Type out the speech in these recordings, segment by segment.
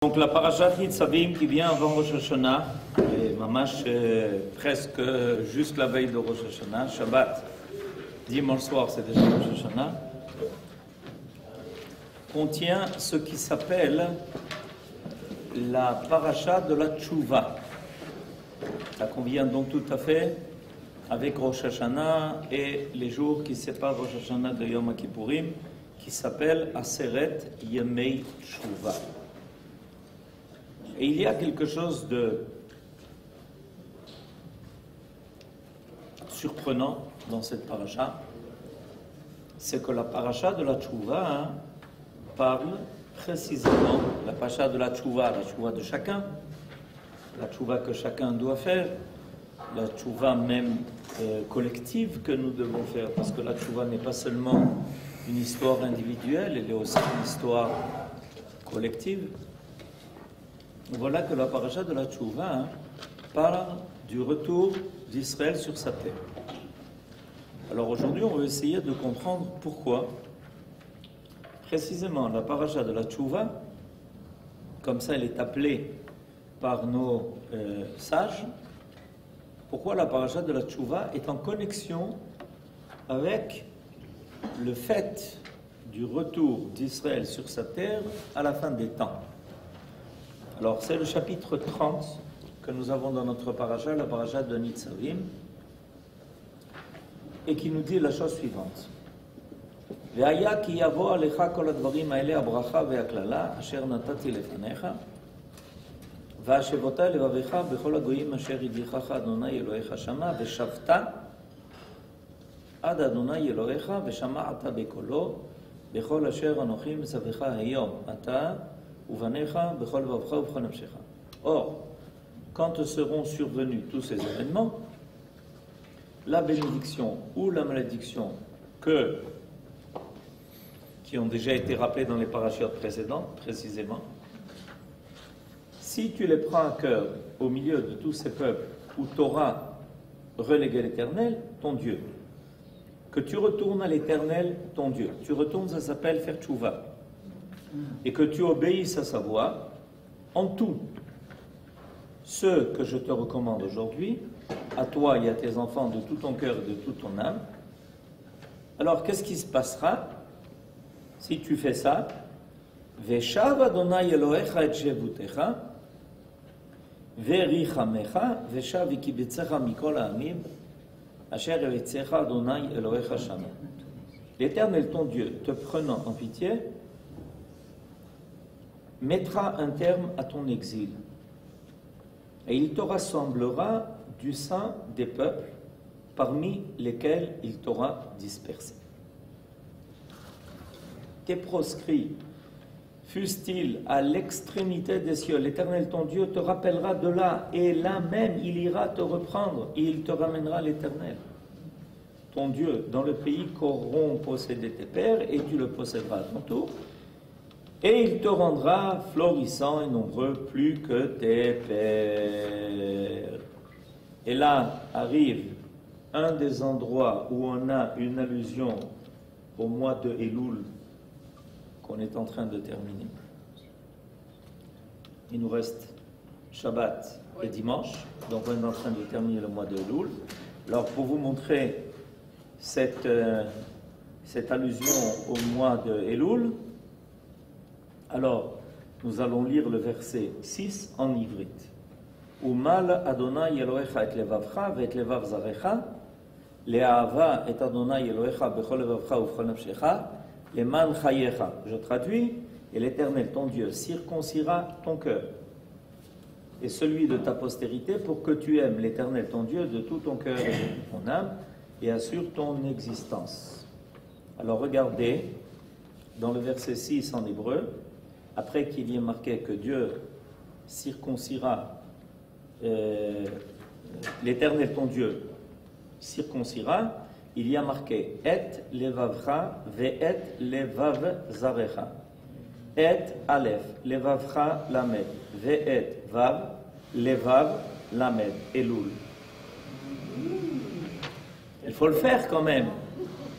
Donc la parashat Nitzavim qui vient avant Rosh Hashanah, et mamash presque juste la veille de Rosh Hashanah, Shabbat, dimanche soir c'est déjà Rosh Hashanah, contient ce qui s'appelle la parasha de la Tchouva. Ça convient donc tout à fait avec Rosh Hashanah et les jours qui séparent Rosh Hashanah de Yom Kippourim, qui s'appelle Aseret Yemei Tchouva. Et il y a quelque chose de surprenant dans cette paracha, c'est que la paracha de la Tchouva parle précisément, la paracha de la Tchouva de chacun, la Tchouva que chacun doit faire, la Tchouva même collective que nous devons faire, parce que la Tchouva n'est pas seulement une histoire individuelle, elle est aussi une histoire collective. Voilà que la paracha de la Tchouva parle du retour d'Israël sur sa terre. Alors aujourd'hui, on va essayer de comprendre pourquoi précisément la paracha de la Tchouva, comme ça elle est appelée par nos sages, pourquoi la paracha de la Tchouva est en connexion avec le fait du retour d'Israël sur sa terre à la fin des temps. Alors, c'est le chapitre 30 que nous avons dans notre paracha, la paracha de Nitzavim, et qui nous dit la chose suivante. Ve'aya ki yavo alecha kol advarim ha'ele habracha ve'haklala asher natati lefanecha ve'ashevota levavecha bechol hagoyim asher hidlichacha Adonai Elohecha shama ve'shavta ad Adonai Elohecha ve'shama'ata bekolo bechol asher anochi mitzavecha hayom ata. Or, quand seront survenus tous ces événements, la bénédiction ou la malédiction qui ont déjà été rappelées dans les parachutes précédentes, précisément, si tu les prends à cœur au milieu de tous ces peuples où tu auras relégué l'Éternel, ton Dieu, que tu retournes à l'Éternel, ton Dieu, tu retournes, ça s'appelle faire tchouva, et que tu obéisses à sa voix, en tout, ce que je te recommande aujourd'hui, à toi et à tes enfants de tout ton cœur et de toute ton âme, alors qu'est-ce qui se passera si tu fais ça? Veshav Adonai Elohecha et shevutecha, verichamecha, veshav ikibetzecha mikol ha'amim, asher evetzecha Adonai Elohecha shama. L'Éternel ton Dieu, te prenant en pitié, mettra un terme à ton exil, et il te rassemblera du sein des peuples parmi lesquels il t'aura dispersé. Tes proscrits, fussent-ils à l'extrémité des cieux, l'Éternel ton Dieu te rappellera de là, et là même il ira te reprendre, et il te ramènera l'Éternel ton Dieu dans le pays qu'auront possédé tes pères, et tu le posséderas à ton tour. Et il te rendra florissant et nombreux plus que tes pères. Et là arrive un des endroits où on a une allusion au mois de Elul qu'on est en train de terminer. Il nous reste Shabbat et dimanche, donc on est en train de terminer le mois de Elul. Alors pour vous montrer cette allusion au mois de Elul, alors, nous allons lire le verset 6 en ivrite. Umal Adonai Elohecha et levavcha ve et levav zarecha, le'ahava et Adonai Elohecha bechol levavcha uvchol nafshecha, leman chayecha. Je traduis, et l'Éternel ton Dieu circoncira ton cœur et celui de ta postérité pour que tu aimes l'Éternel ton Dieu de tout ton cœur et de toute ton âme et assure ton existence. Alors regardez, dans le verset 6 en hébreu, après qu'il y ait marqué que Dieu circoncira, l'Éternel ton Dieu circoncira, il y a marqué et levavcha ve'et levav zarecha. Et aleph levavcha lamed ve'et vav levav lamed Elul. Il faut le faire quand même,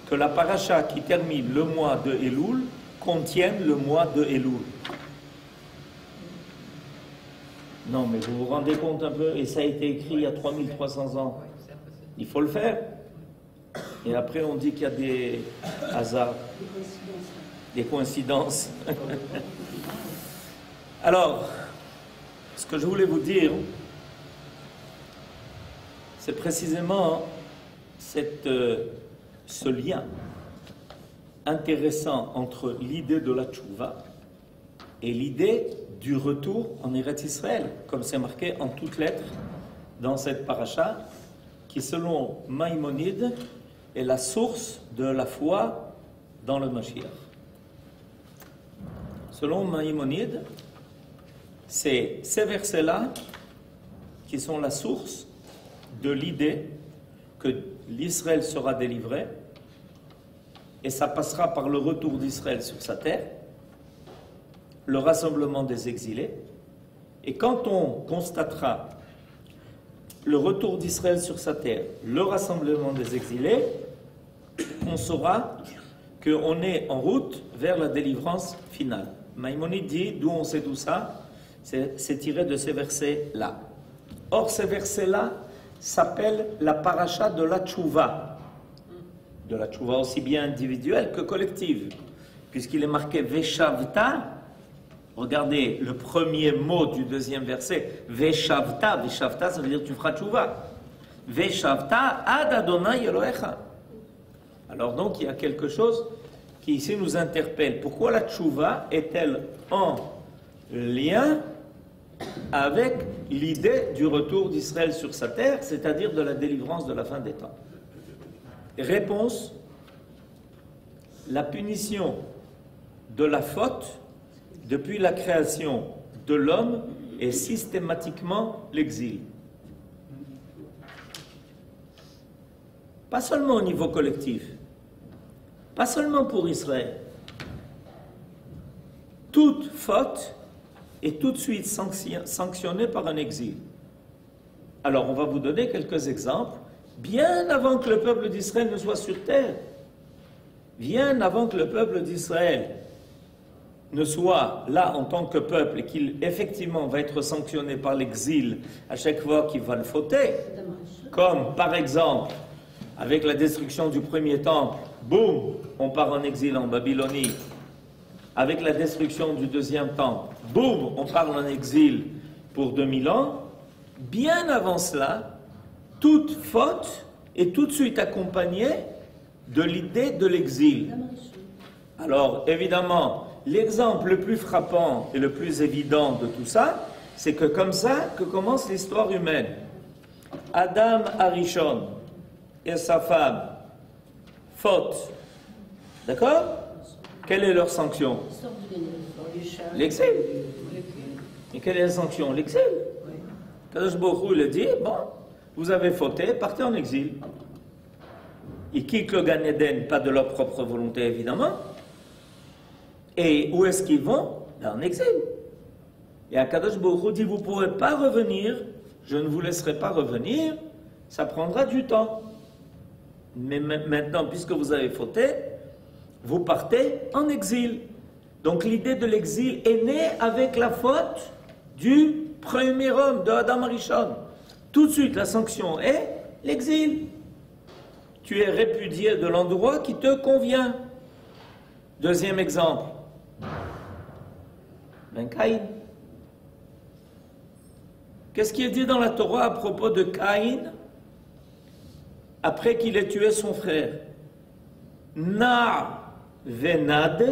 que la paracha qui termine le mois de Elul contienne le mois de Elul. Non, mais vous vous rendez compte un peu, et ça a été écrit il y a 3300 ans. Il faut le faire. Et après, on dit qu'il y a des hasards, des coïncidences. Alors, ce que je voulais vous dire, c'est précisément ce lien intéressant entre l'idée de la tchouva et l'idée du retour en Eretz Israël, comme c'est marqué en toutes lettres dans cette paracha, qui selon Maïmonide est la source de la foi dans le Mashiach. Selon Maïmonide, c'est ces versets-là qui sont la source de l'idée que l'Israël sera délivré, et ça passera par le retour d'Israël sur sa terre, le rassemblement des exilés, et quand on constatera le retour d'Israël sur sa terre, le rassemblement des exilés, on saura qu'on est en route vers la délivrance finale. Maïmonide dit, d'où on sait tout ça, c'est tiré de ces versets-là. Or, ces versets-là s'appellent la paracha de la tchouva. De la tchouva aussi bien individuelle que collective, puisqu'il est marqué Veshavta. Regardez le premier mot du deuxième verset, Veshavta. Veshavta, ça veut dire tu feras tchouva. Veshavta ad Adonai Elohecha. Alors donc, il y a quelque chose qui ici nous interpelle. Pourquoi la tchouva est-elle en lien avec l'idée du retour d'Israël sur sa terre, c'est-à-dire de la délivrance de la fin des temps? Réponse: la punition de la faute depuis la création de l'homme est systématiquement l'exil. Pas seulement au niveau collectif, pas seulement pour Israël. Toute faute est tout de suite sanctionnée par un exil. Alors on va vous donner quelques exemples, bien avant que le peuple d'Israël ne soit sur terre, bien avant que le peuple d'Israël ne soit là en tant que peuple et qu'il effectivement va être sanctionné par l'exil à chaque fois qu'il va le fauter, comme par exemple avec la destruction du premier temple, boum, on part en exil en Babylonie. Avec la destruction du deuxième temple, boum, on part en exil pour 2000 ans. Bien avant cela, toute faute est tout de suite accompagnée de l'idée de l'exil. Alors évidemment, l'exemple le plus frappant et le plus évident de tout ça, c'est que comme ça que commence l'histoire humaine. Adam Arishon et sa femme, faute. D'accord? Quelle est leur sanction? L'exil. Et quelle est la sanction? L'exil. Kadosh Baruch Hu, il a dit, bon, vous avez fauté, partez en exil. Ils quittent le Gan Eden, pas de leur propre volonté évidemment. Et où est-ce qu'ils vont? En exil. Et Akadosh Baruch Hu dit, vous ne pourrez pas revenir, je ne vous laisserai pas revenir, ça prendra du temps. Mais maintenant, puisque vous avez fauté, vous partez en exil. Donc l'idée de l'exil est née avec la faute du premier homme, de Adam Arishon. Tout de suite, la sanction est l'exil. Tu es répudié de l'endroit qui te convient. Deuxième exemple. Ben Caïn. Qu'est-ce qui est dit dans la Torah à propos de Caïn après qu'il ait tué son frère? Na venad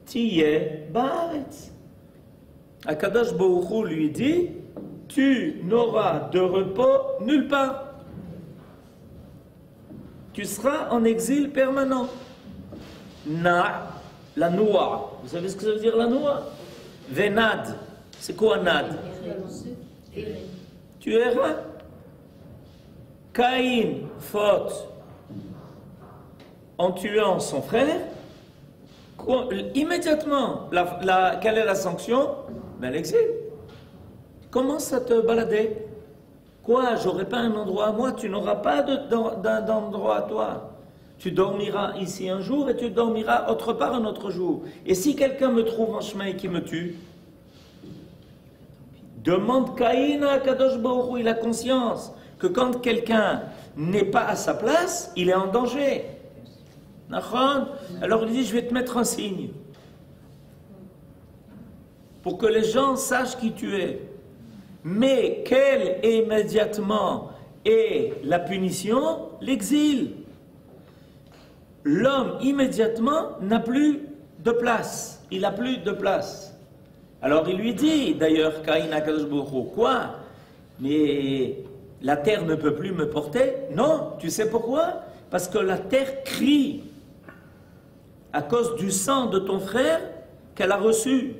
tiye baaretz. Akadosh Baruch Hu lui dit, tu n'auras de repos nulle part. Tu seras en exil permanent. Na, la noix. Vous savez ce que ça veut dire la noix? Venad. C'est quoi nad? Tu erras. Caïn, faute, en tuant son frère, immédiatement, quelle est la sanction? Ben, l'exil. Commence à te balader. Quoi? J'aurai pas un endroit à moi? Tu n'auras pas d'endroit à toi. Tu dormiras ici un jour et tu dormiras autre part un autre jour. Et si quelqu'un me trouve en chemin et qui me tue, Demande Caïn à Kadosh Baruch Hu, il a conscience que quand quelqu'un n'est pas à sa place, il est en danger. Alors il dit, je vais te mettre un signe pour que les gens sachent qui tu es. Mais quelle immédiatement est la punition? L'exil. L'homme immédiatement n'a plus de place. Il n'a plus de place. Alors il lui dit, d'ailleurs, Caïn à Kadosh Baruch Hu, quoi? Mais la terre ne peut plus me porter? Non, tu sais pourquoi? Parce que la terre crie à cause du sang de ton frère qu'elle a reçu.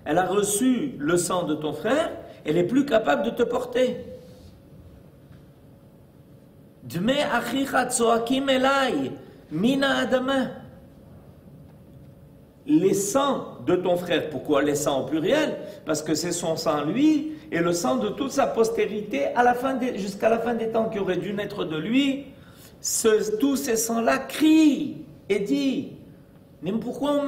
Elle a reçu le sang de ton frère, elle est plus capable de te porter. Dme achicha tzoakim elai mina adama. Les sangs de ton frère, pourquoi les sangs au pluriel? Parce que c'est son sang lui et le sang de toute sa postérité jusqu'à la fin des temps qui aurait dû naître de lui. Tous ces sangs-là crient et disent, mais pourquoi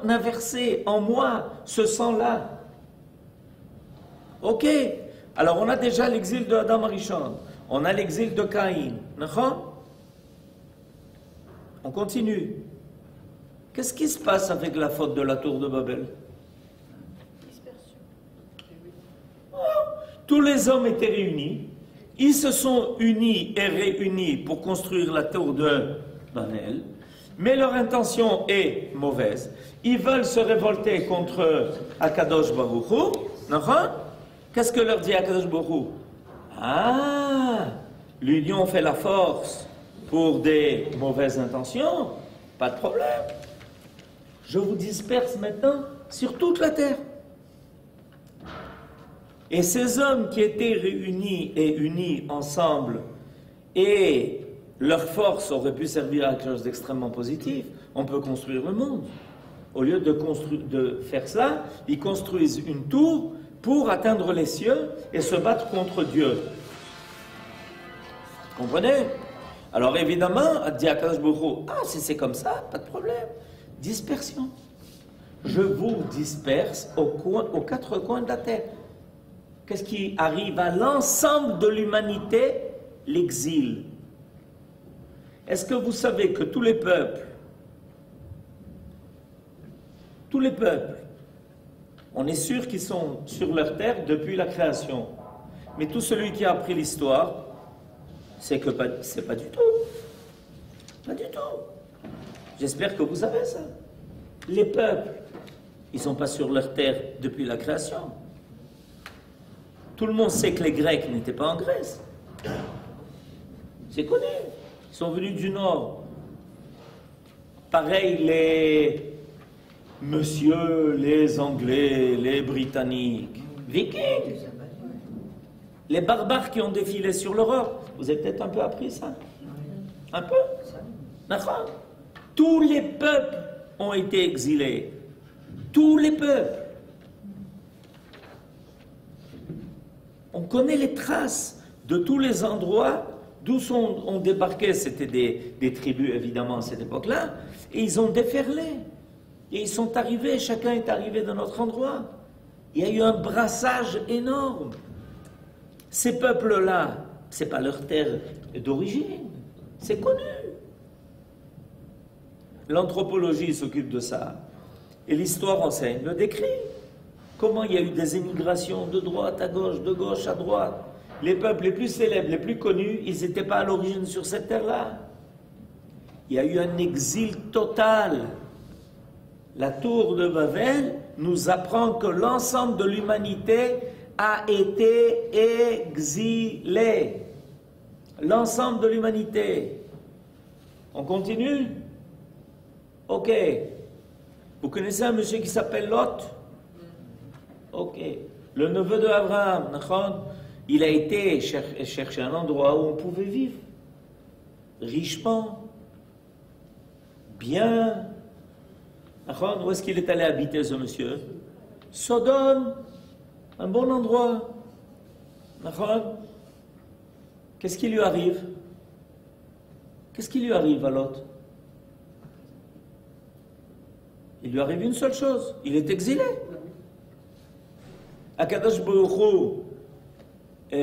on a versé en moi ce sang-là? Ok, alors on a déjà l'exil de Adam Arishon, on a l'exil de Caïn. On continue. Qu'est-ce qui se passe avec la faute de la tour de Babel? Tous les hommes étaient réunis, ils se sont unis et réunis pour construire la tour de Babel, mais leur intention est mauvaise. Ils veulent se révolter contre Akadosh Baruch Hu. Qu'est-ce que leur dit Akadosh Baruch Hu? Ah, l'union fait la force pour des mauvaises intentions, pas de problème. Je vous disperse maintenant sur toute la terre. Et ces hommes qui étaient réunis et unis ensemble, et leur force aurait pu servir à quelque chose d'extrêmement positif, on peut construire le monde. Au lieu de faire ça, ils construisent une tour pour atteindre les cieux et se battre contre Dieu. Comprenez? Alors évidemment, dit Akadosh Baruch Hu, ah si c'est comme ça, pas de problème. Dispersion. Je vous disperse aux quatre coins de la terre. Qu'est-ce qui arrive à l'ensemble de l'humanité? L'exil. Est-ce que vous savez que tous les peuples, on est sûr qu'ils sont sur leur terre depuis la création. Mais tout celui qui a appris l'histoire, c'est que c'est pas du tout. Pas du tout. J'espère que vous savez ça. Les peuples, ils ne sont pas sur leur terre depuis la création. Tout le monde sait que les Grecs n'étaient pas en Grèce. C'est connu. Ils sont venus du Nord. Pareil, les Anglais, les Britanniques, Vikings, les barbares qui ont défilé sur l'Europe. Vous avez peut-être un peu appris ça? Un peu? D'accord? Tous les peuples ont été exilés. Tous les peuples. On connaît les traces de tous les endroits d'où ont débarqué. C'était des tribus, évidemment, à cette époque-là. Et ils ont déferlé. Et ils sont arrivés, chacun est arrivé de notre endroit. Il y a eu un brassage énorme. Ces peuples-là, ce n'est pas leur terre d'origine. C'est connu. L'anthropologie s'occupe de ça. Et l'histoire enseigne, le décrit. Comment il y a eu des émigrations de droite à gauche, de gauche à droite. Les peuples les plus célèbres, les plus connus, ils n'étaient pas à l'origine sur cette terre-là. Il y a eu un exil total. La tour de Babel nous apprend que l'ensemble de l'humanité a été exilé. L'ensemble de l'humanité. On continue? Ok. Vous connaissez un monsieur qui s'appelle Lot? Ok. Le neveu d'Abraham, il a été chercher un endroit où on pouvait vivre. Richement. Bien. Où est-ce qu'il est allé habiter, ce monsieur? Sodome. Un bon endroit. Qu'est-ce qui lui arrive? Qu'est-ce qui lui arrive à Lot? Il lui arrive une seule chose. Il est exilé. Akadosh Baruch Hu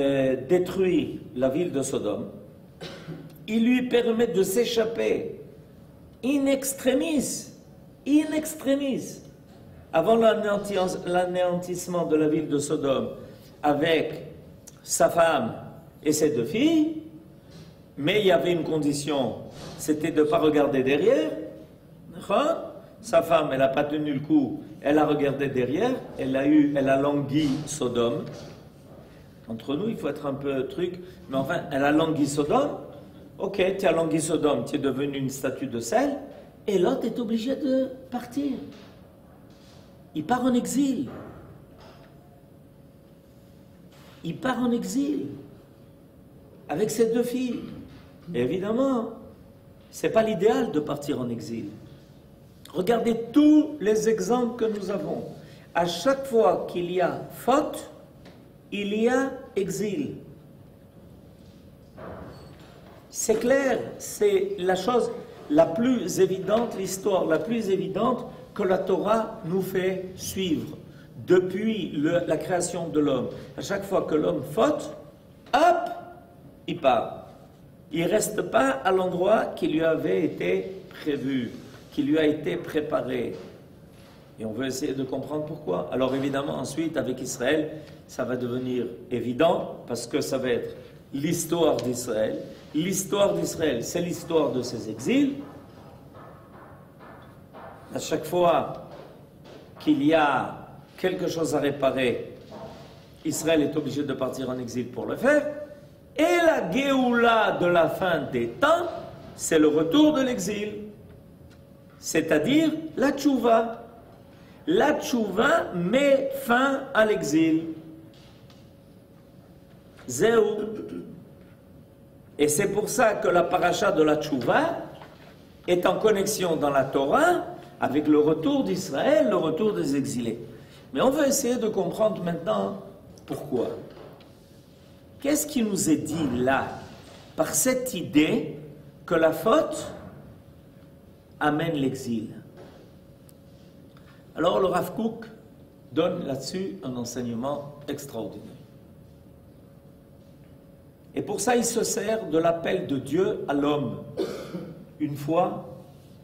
détruit la ville de Sodome, il lui permet de s'échapper in extremis, avant l'anéantissement de la ville de Sodome, avec sa femme et ses 2 filles, mais il y avait une condition, c'était de ne pas regarder derrière. Sa femme, elle n'a pas tenu le coup, elle a regardé derrière, elle a langui Sodome. Entre nous, il faut être un peu truc, mais enfin, elle a langui Sodome. Ok, tu as langui Sodome, tu es devenu une statue de sel, et l'autre est obligé de partir. Il part en exil. Il part en exil avec ses 2 filles. Et évidemment, ce n'est pas l'idéal de partir en exil. Regardez tous les exemples que nous avons. À chaque fois qu'il y a faute, il y a exil. C'est clair, c'est la chose la plus évidente, l'histoire la plus évidente que la Torah nous fait suivre depuis la création de l'homme. À chaque fois que l'homme faute, hop, il part. Il ne reste pas à l'endroit qui lui avait été prévu, qui lui a été préparé. Et on veut essayer de comprendre pourquoi. Alors évidemment, ensuite, avec Israël, ça va devenir évident, parce que ça va être l'histoire d'Israël. L'histoire d'Israël, c'est l'histoire de ses exils. À chaque fois qu'il y a quelque chose à réparer, Israël est obligé de partir en exil pour le faire. Et la Géoula de la fin des temps, c'est le retour de l'exil. C'est-à-dire la tchouva. La tchouva met fin à l'exil. Zéou. Et c'est pour ça que la paracha de la tchouva est en connexion dans la Torah avec le retour d'Israël, le retour des exilés. Mais on va essayer de comprendre maintenant pourquoi. Qu'est-ce qui nous est dit là, par cette idée que la faute amène l'exil? Alors le Rav Kook donne là-dessus un enseignement extraordinaire. Et pour ça, il se sert de l'appel de Dieu à l'homme, une fois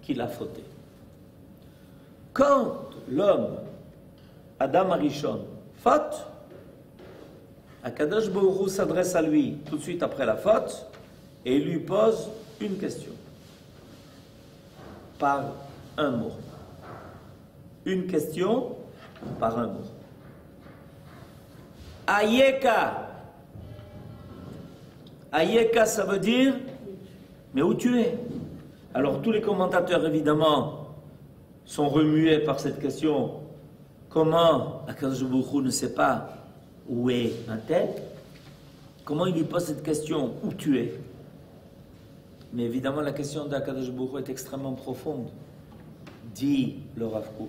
qu'il a fauté. Quand l'homme, Adam Arishon, faute, Akadosh Baruch Hu s'adresse à lui tout de suite après la faute et il lui pose une question par un mot. Une question par un mot. Ayeka. Ayeka, ça veut dire, mais où tu es? Alors tous les commentateurs, évidemment, sont remués par cette question. Comment Akadosh Baruch Hu ne sait pas où est un tel? Comment il lui pose cette question? Où tu es? Mais évidemment, la question d'Akadosh Baruch Hu est extrêmement profonde, dit le Rav Kook.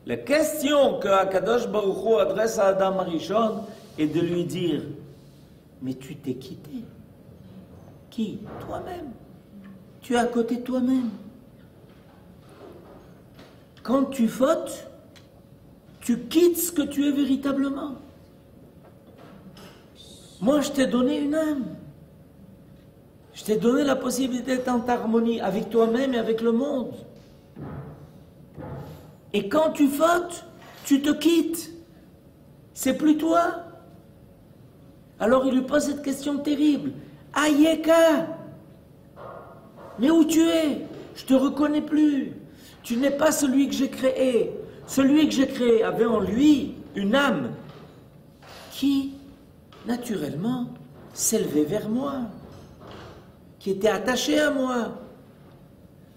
La question que Akadosh Baruch Hu adresse à Adam Arishon est de lui dire: mais tu t'es quitté. Qui? Toi-même. Tu es à côté de toi-même. Quand tu fautes, tu quittes ce que tu es véritablement. Moi, je t'ai donné une âme. Je t'ai donné la possibilité d'être en harmonie avec toi-même et avec le monde. Et quand tu fautes, tu te quittes. C'est plus toi. Alors il lui pose cette question terrible. Ayeka, mais où tu es? Je ne te reconnais plus. Tu n'es pas celui que j'ai créé. Celui que j'ai créé avait en lui une âme qui, naturellement, s'élevait vers moi, qui était attachée à moi.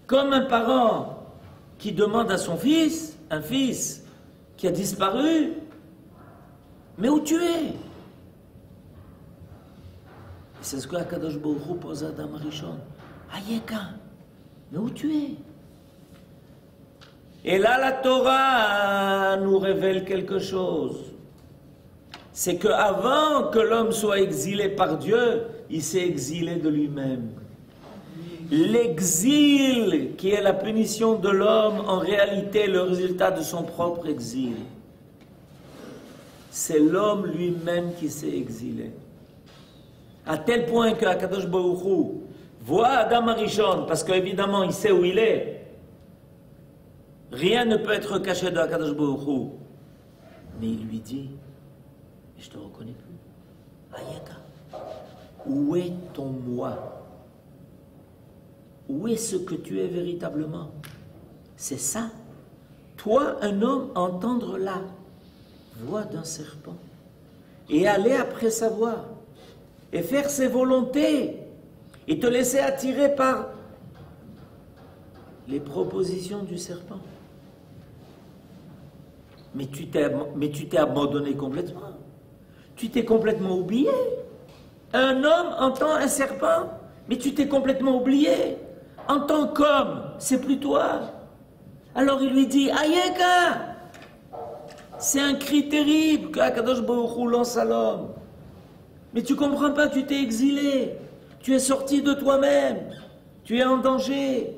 Comme un parent qui demande à son fils, un fils qui a disparu, mais où tu es? C'est ce que Akadosh Baruch Hu pose à Adam Arishon. Ayeka, mais où tu es? Et là, la Torah nous révèle quelque chose. C'est qu'avant que l'homme soit exilé par Dieu, il s'est exilé de lui-même. L'exil, qui est la punition de l'homme, en réalité est le résultat de son propre exil. c'est l'homme lui-même qui s'est exilé. À tel point que Akadosh Baruch Hu voit Adam Arishon, parce qu'évidemment il sait où il est. Rien ne peut être caché de Akadosh Baruch Hu. Mais il lui dit, je te reconnais plus. Ayeka, où est ton moi? Où est ce que tu es véritablement? C'est ça. Toi, un homme, entendre la voix d'un serpent et aller après sa voix et faire ses volontés et te laisser attirer par les propositions du serpent. Mais tu t'es abandonné complètement. Tu t'es complètement oublié. Un homme entend un serpent, mais tu t'es complètement oublié. En tant qu'homme, c'est plus toi. Alors il lui dit, Ayeka, c'est un cri terrible qu'Akadosh Baruch Hu lance à l'homme. Mais tu comprends pas, tu t'es exilé. Tu es sorti de toi-même. Tu es en danger.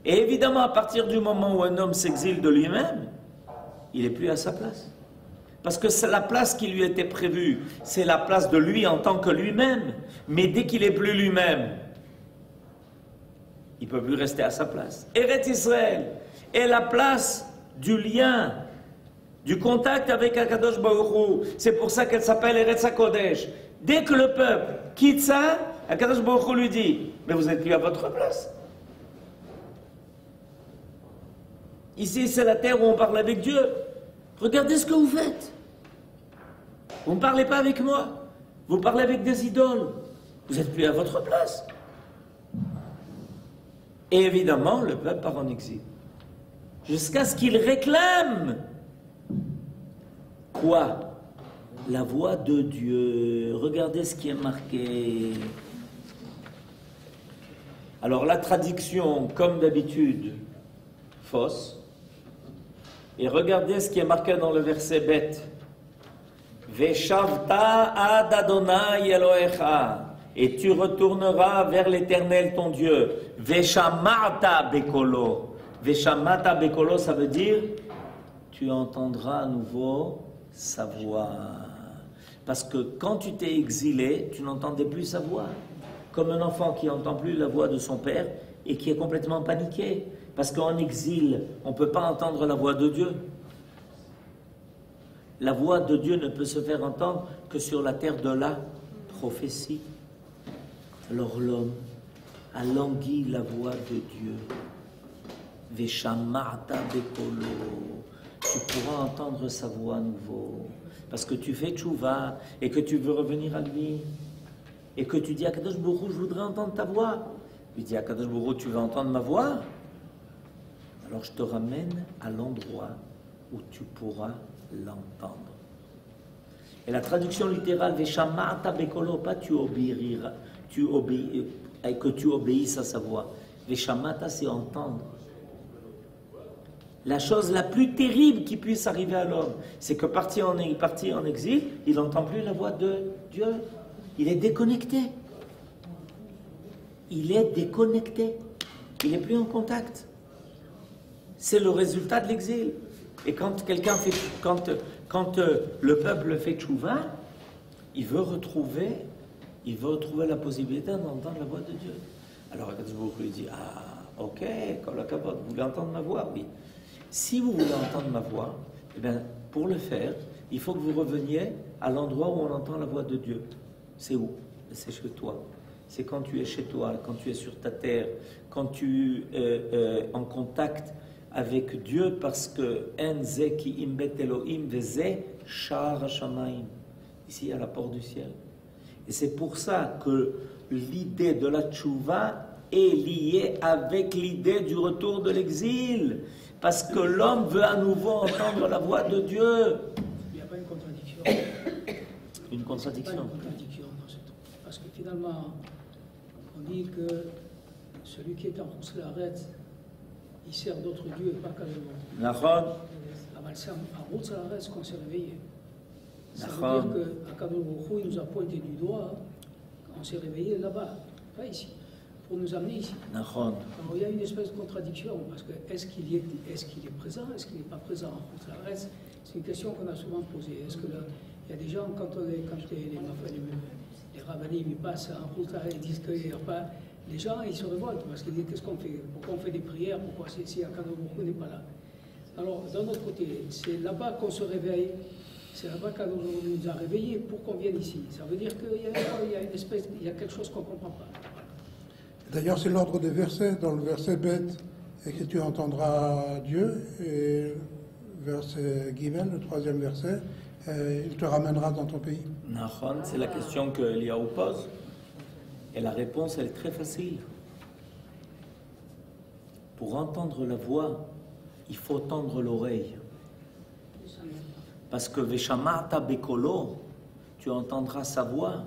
Et évidemment, à partir du moment où un homme s'exile de lui-même, il n'est plus à sa place. Parce que c'est la place qui lui était prévue. C'est la place de lui en tant que lui-même. Mais dès qu'il n'est plus lui-même, il ne peut plus rester à sa place. Eretz Israël est la place du lien, du contact avec Akadosh Baruch Hu. C'est pour ça qu'elle s'appelle Eretz HaKodesh. Dès que le peuple quitte ça, Akadosh Baruch Hu lui dit, mais vous n'êtes plus à votre place. Ici, c'est la terre où on parle avec Dieu. Regardez ce que vous faites. Vous ne parlez pas avec moi. Vous parlez avec des idoles. Vous n'êtes plus à votre place. Et évidemment, le peuple part en exil. Jusqu'à ce qu'il réclame quoi? La voix de Dieu. Regardez ce qui est marqué. Alors la traduction, comme d'habitude, fausse. Et regardez ce qui est marqué dans le verset bête. Veshavta ad Adonai Elohecha. Et tu retourneras vers l'Éternel ton Dieu. Veshamata bekolo. Veshamata bekolo, ça veut dire tu entendras à nouveau sa voix. Parce que quand tu t'es exilé, tu n'entendais plus sa voix. Comme un enfant qui n'entend plus la voix de son père et qui est complètement paniqué. Parce qu'en exil, on ne peut pas entendre la voix de Dieu. La voix de Dieu ne peut se faire entendre que sur la terre de la prophétie. Alors l'homme a langui la voix de Dieu. Veshamata bekolo. Tu pourras entendre sa voix à nouveau. Parce que tu fais tchouva et que tu veux revenir à lui. Et que tu dis à Kadosh Baruch Hu, je voudrais entendre ta voix. Il dit à Kadosh Baruch Hu, tu veux entendre ma voix? Alors je te ramène à l'endroit où tu pourras l'entendre. Et la traduction littérale, Veshamata bekolo, pas tu obéiras, que tu obéisses à sa voix. Veshamata, c'est entendre. La chose la plus terrible qui puisse arriver à l'homme, c'est que parti en exil, il n'entend plus la voix de Dieu. Il est déconnecté. Il est déconnecté. Il n'est plus en contact. C'est le résultat de l'exil. Et quand quelqu'un fait, quand le peuple fait tchouva, il veut retrouver la possibilité d'entendre la voix de Dieu. Alors Akadosh Baruch Hu lui dit, ah, ok, Kol HaKavod, vous voulez entendre ma voix? Oui. Si vous voulez entendre ma voix, eh bien, pour le faire, il faut que vous reveniez à l'endroit où on entend la voix de Dieu. C'est où? C'est chez toi. C'est quand tu es chez toi, quand tu es sur ta terre, quand tu es en contact avec Dieu, parce que En ze ki imbet Elohim veze shar hashamayim. Ici, à la porte du ciel. Et c'est pour ça que l'idée de la tchouva est liée avec l'idée du retour de l'exil. Parce que l'homme veut à nouveau entendre la voix de Dieu. Il n'y a pas une contradiction. Une contradiction. Il n'y a pas une contradiction dans ce truc. Parce que finalement, on dit que celui qui est en Rousselet, il sert d'autres dieux et pas qu'à le Nachon. C'est en Rousselet qu'on s'est réveillé. Ça Nachon. veut dire qu'à Kadosh Baruch Hu, il nous a pointé du doigt, on s'est réveillé là-bas, pas ici. pour nous amener ici. Nachon. Alors il y a une espèce de contradiction, parce que est-ce qu'il est présent, est-ce qu'il n'est pas présent en Chutz La'aretz? C'est une question qu'on a souvent posée. Est-ce que il y a des gens, quand les rabbinim ils passent en Chutz La'aretz, ils disent qu'il n'y a pas... Les gens, ils se révoltent, parce qu'ils disent qu'est-ce qu'on fait? Pourquoi on fait des prières? Pourquoi si Akadosh Baruch Hu n'est pas là? Alors, d'un autre côté, c'est là-bas qu'on se réveille, c'est là-bas qu'Akadosh Baruch Hu nous a réveillés pour qu'on vienne ici. Ça veut dire qu'il y a une espèce, il y a quelque chose qu'on ne comprend pas. D'ailleurs, c'est l'ordre des versets. Dans le verset bête, et que tu entendras Dieu, et verset Gimel, le 3e verset, il te ramènera dans ton pays. Nachon, c'est la question que Eliaou pose. Et la réponse, elle est très facile. Pour entendre la voix, il faut tendre l'oreille. Parce que Veshamata Bekolo, tu entendras sa voix,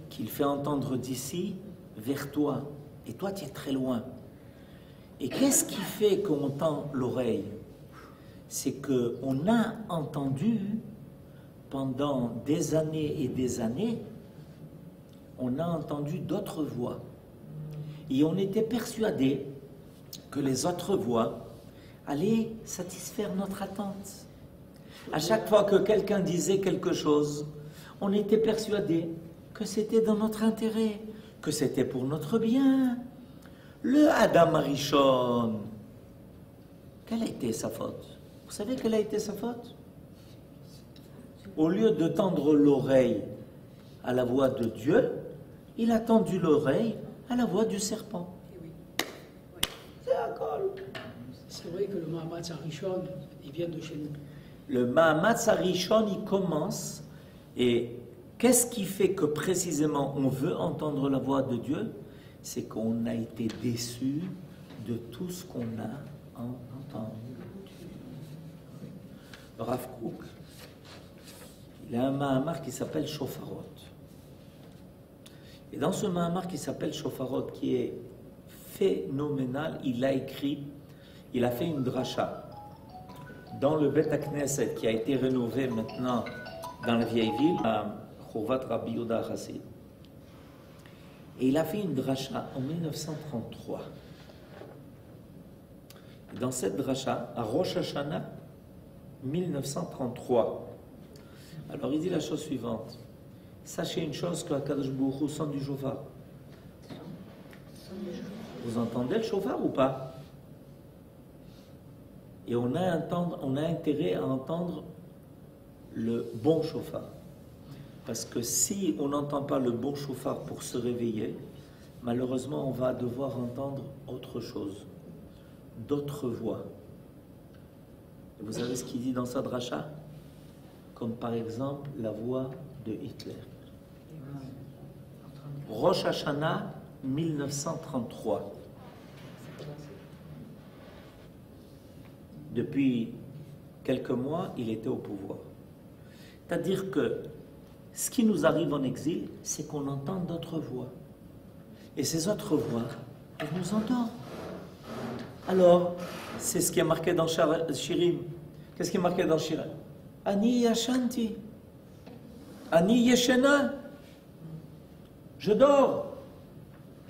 qu'il fait entendre d'ici vers toi. Et toi, tu es très loin. Et qu'est-ce qui fait qu'on tend l'oreille? C'est qu'on a entendu pendant des années et des années, on a entendu d'autres voix. Et on était persuadé que les autres voix allaient satisfaire notre attente. À chaque fois que quelqu'un disait quelque chose, on était persuadé que c'était dans notre intérêt, que c'était pour notre bien. Le Adam Arishon, quelle a été sa faute? Vous savez quelle a été sa faute? Au lieu de tendre l'oreille à la voix de Dieu, il a tendu l'oreille à la voix du serpent. C'est un col. C'est vrai que le Mahamatz Arishon, il vient de chez nous. Le Mahamatz Arishon, il commence, et qu'est-ce qui fait que précisément on veut entendre la voix de Dieu? C'est qu'on a été déçu de tout ce qu'on a entendu. Le Rav Kook, il a un Mahamar qui s'appelle Shofarot. Et dans ce Mahamar qui s'appelle Shofarot, qui est phénoménal, il a écrit, il a fait une dracha dans le Bet HaKnesset qui a été rénové maintenant dans la vieille ville, à Chovat Rabbi Yehuda Chassid. Et il a fait une dracha en 1933. Et dans cette dracha, à Rosh Hashanah, 1933, alors il dit la chose suivante. Sachez une chose, que Akadosh Baruch Hu sonne du shofar. Vous entendez le shofar ou pas? Et on a intérêt à entendre le bon shofar. Parce que si on n'entend pas le bon shofar pour se réveiller, malheureusement on va devoir entendre autre chose, d'autres voix. Et vous savez ce qu'il dit dans sa dracha? Comme par exemple la voix de Hitler. Rosh Hashanah 1933. Depuis quelques mois, il était au pouvoir. C'est-à-dire que ce qui nous arrive en exil, c'est qu'on entend d'autres voix. Et ces autres voix, elles nous endorment. Alors, c'est ce qui est marqué dans Shirim. Qu'est-ce qui est marqué dans Shirim? Ani yashanti. Ani yeshena. Je dors.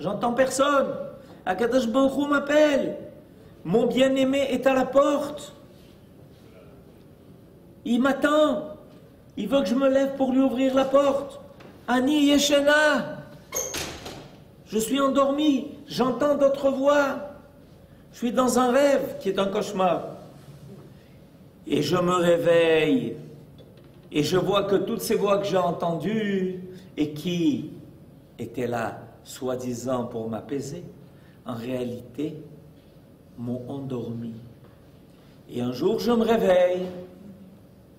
J'entends personne. Akadosh Baruch Hu m'appelle. Mon bien-aimé est à la porte. Il m'attend. Il veut que je me lève pour lui ouvrir la porte. Ani yeshena. Je suis endormi. J'entends d'autres voix. Je suis dans un rêve qui est un cauchemar. Et je me réveille. Et je vois que toutes ces voix que j'ai entendues et qui étaient là, soi-disant pour m'apaiser, en réalité, m'ont endormi. Et un jour, je me réveille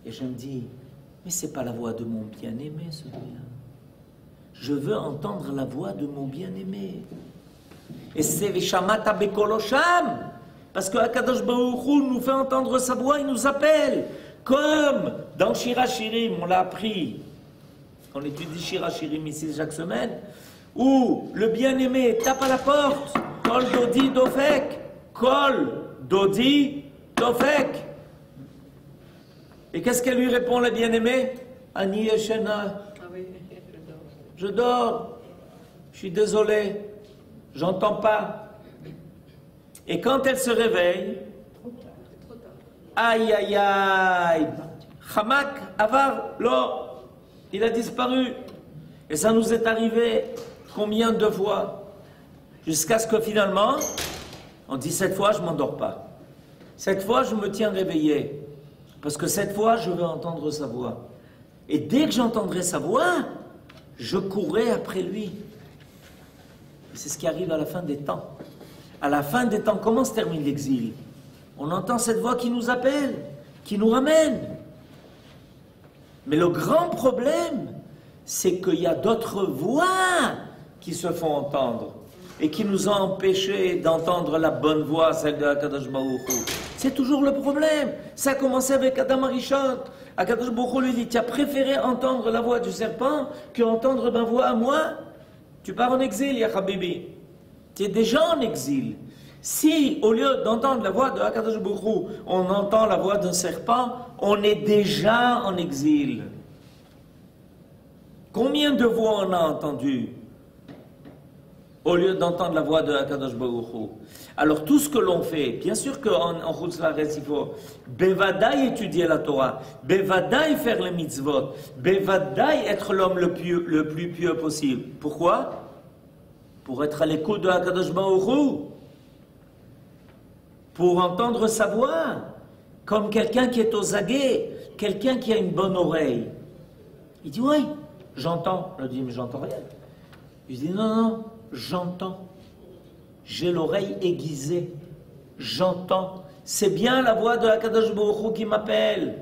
et je me dis, mais c'est pas la voix de mon bien-aimé, celui-là. Je veux entendre la voix de mon bien-aimé. Et c'est Veshamata Bekolo Sham, parce que Akadosh Baruch Hu nous fait entendre sa voix, il nous appelle. Comme dans Shira Shirim, on l'a appris, on étudie Shira Shirim ici chaque semaine, où le bien-aimé tape à la porte, Kol Dodi Dofek, Kol Dodi Dofek. Et qu'est-ce qu'elle lui répond, la bien-aimée? Ani Yeshena. Je dors, je suis désolé. j'entends pas. Et quand elle se réveille, aïe aïe aïe, Hamak, Avar, l'or, il a disparu. Et ça nous est arrivé combien de fois? Jusqu'à ce que finalement, on dit cette fois je ne m'endors pas. Cette fois je me tiens réveillé. Parce que cette fois je veux entendre sa voix. Et dès que j'entendrai sa voix, je courrai après lui. C'est ce qui arrive à la fin des temps. À la fin des temps, comment se termine l'exil? On entend cette voix qui nous appelle, qui nous ramène. Mais le grand problème, c'est qu'il y a d'autres voix qui se font entendre et qui nous ont empêchés d'entendre la bonne voix, celle de Akadosh Baruch Hu. C'est toujours le problème. Ça a commencé avec Adam Arishon. Akadosh Baruch Hu lui dit, tu as préféré entendre la voix du serpent que entendre ma voix à moi? Tu pars en exil, ya Habibi. Tu es déjà en exil. Si, au lieu d'entendre la voix de Akadosh Baruch Hu, on entend la voix d'un serpent, on est déjà en exil. Combien de voix on a entendu au lieu d'entendre la voix de Akadosh Baruch Hu? Alors tout ce que l'on fait, bien sûr qu'en Chutz La'aretz, il faut Bevadaï étudier la Torah, Bevadaï faire les mitzvot, Bevadaï être l'homme le plus pieux possible. Pourquoi? Pour être à l'écoute de Akadosh Baruch Hu, pour entendre sa voix, comme quelqu'un qui est aux aguets, quelqu'un qui a une bonne oreille. Il dit oui, j'entends. Il dit mais j'entends rien. Il dit non, j'entends. J'ai l'oreille aiguisée. J'entends. C'est bien la voix de Akadosh Baruch Hu qui m'appelle.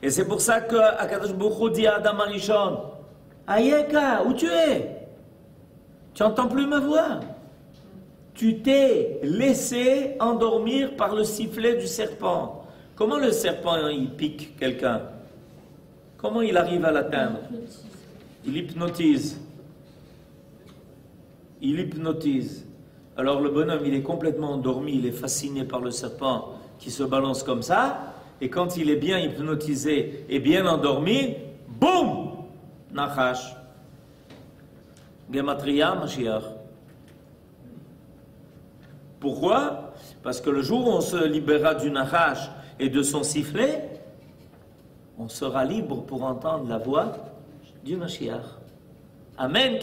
Et c'est pour ça que Akadosh Baruch Hu dit à Adam Arishon, Ayeka, où tu es? Tu n'entends plus ma voix. Tu t'es laissé endormir par le sifflet du serpent. Comment le serpent il pique quelqu'un? Comment il arrive à l'atteindre? Il hypnotise. Il hypnotise. Alors le bonhomme, il est complètement endormi, il est fasciné par le serpent qui se balance comme ça. Et quand il est bien hypnotisé et bien endormi, boum! Nachash. Gematria, Mashiach. Pourquoi? Parce que le jour où on se libérera du Nachash et de son sifflet, on sera libre pour entendre la voix du Mashiach. Amen.